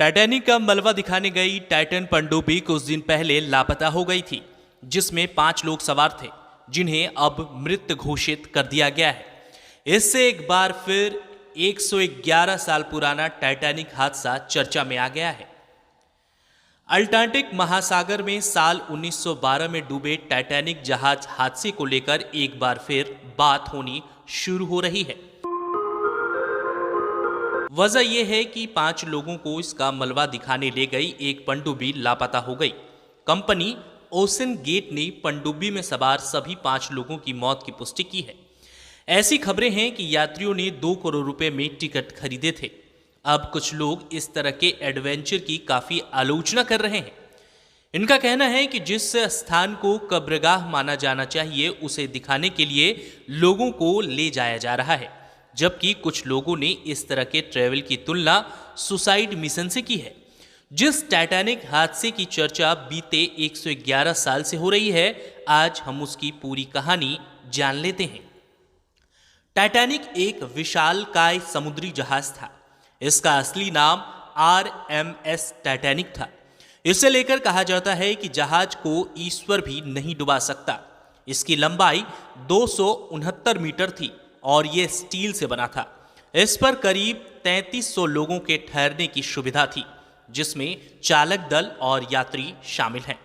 Titanic का मलबा दिखाने गई टाइटन पनडुब्बी कुछ दिन पहले लापता हो गई थी, जिसमें 5 लोग सवार थे, जिन्हें अब मृत घोषित कर दिया गया है। इससे एक बार फिर 111 साल पुराना टाइटैनिक हादसा चर्चा में आ गया है। अटलांटिक महासागर में साल 1912 में डूबे टाइटैनिक जहाज हादसे को लेकर एक बार फिर बात होनी शुरू हो रही है। वजह यह है कि 5 लोगों को इसका मलबा दिखाने ले गई एक पनडुब्बी लापता हो गई। कंपनी ओशन गेट ने पनडुब्बी में सवार सभी 5 लोगों की मौत की पुष्टि की है। ऐसी खबरें हैं कि यात्रियों ने 2 करोड़ रुपए में टिकट खरीदे थे। अब कुछ लोग इस तरह के एडवेंचर की काफी आलोचना कर रहे हैं। इनका कहना है कि जिस स्थान को कब्रगाह माना जाना चाहिए उसे दिखाने के लिए लोगों को ले जाया जा रहा है, जबकि कुछ लोगों ने इस तरह के ट्रैवल की तुलना सुसाइड मिशन से की है। जिस टाइटैनिक हादसे की चर्चा बीते 111 साल से हो रही है, आज हम उसकी पूरी कहानी जान लेते हैं। टाइटैनिक एक विशालकाय समुद्री जहाज था। इसका असली नाम RMS टाइटैनिक था। इसे लेकर कहा जाता है कि जहाज को ईश्वर भी नहीं डुबा सकता। इसकी लंबाई 269 मीटर थी और यह स्टील से बना था। इस पर करीब 3300 लोगों के ठहरने की सुविधा थी, जिसमें चालक दल और यात्री शामिल हैं।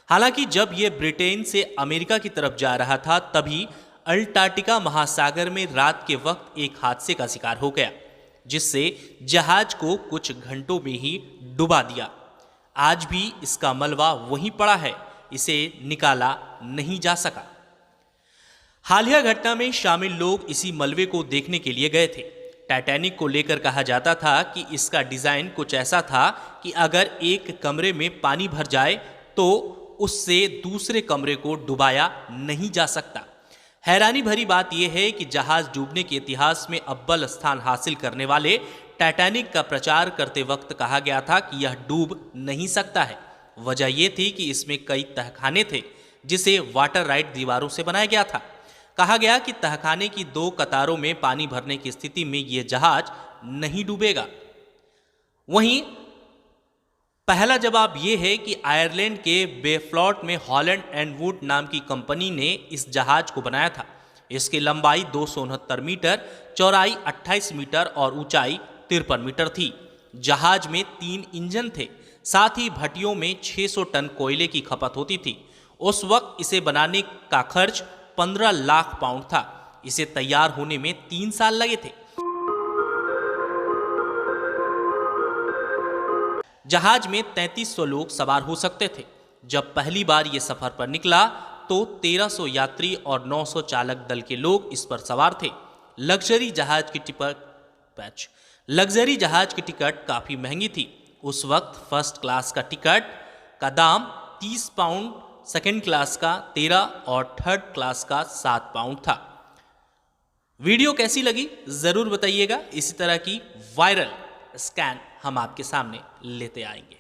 हालांकि जब यह ब्रिटेन से अमेरिका की तरफ जा रहा था, तभी अंटार्कटिका महासागर में रात के वक्त एक हादसे का शिकार हो गया, जिससे जहाज को कुछ घंटों में ही डुबा दिया। आज भी इसका मलबा वहीं पड़ा है, इसे निकाला नहीं जा सका। हालिया घटना में शामिल लोग इसी मलबे को देखने के लिए गए थे। टाइटैनिक को लेकर कहा जाता था कि इसका डिजाइन कुछ ऐसा था कि अगर एक कमरे में पानी भर जाए तो उससे दूसरे कमरे को डुबाया नहीं जा सकता। हैरानी भरी बात यह है कि जहाज डूबने के इतिहास में अव्वल स्थान हासिल करने वाले टाइटैनिक का प्रचार करते वक्त कहा गया था कि यह डूब नहीं सकता है। वजह यह थी कि इसमें कई तहखाने थे, जिसे वाटर राइट दीवारों से बनाया गया था। कहा गया कि तहखाने की 2 कतारों में पानी भरने की स्थिति में यह जहाज नहीं डूबेगा। वहीं पहला जवाब यह है कि आयरलैंड के बेफ्लॉट में हॉलैंड एंड वुड नाम की कंपनी ने इस जहाज को बनाया था। इसकी लंबाई 269 मीटर, चौड़ाई 28 मीटर और ऊंचाई 53 मीटर थी। जहाज में 3 इंजन थे। साथ ही भट्टियों में 600 टन कोयले की खपत होती थी। उस वक्त इसे बनाने का खर्च 15 लाख पाउंड था। इसे तैयार होने में 3 साल लगे थे। जहाज में 3300 लोग सवार हो सकते थे। जब पहली बार यह सफर पर निकला तो 1300 यात्री और 900 चालक दल के लोग इस पर सवार थे। लग्जरी जहाज की टिकट काफी महंगी थी। उस वक्त फर्स्ट क्लास का टिकट का दाम 30 पाउंड, सेकेंड क्लास का 13 और थर्ड क्लास का 7 पाउंड था। वीडियो कैसी लगी जरूर बताइएगा। इसी तरह की वायरल स्कैन हम आपके सामने लेते आएंगे।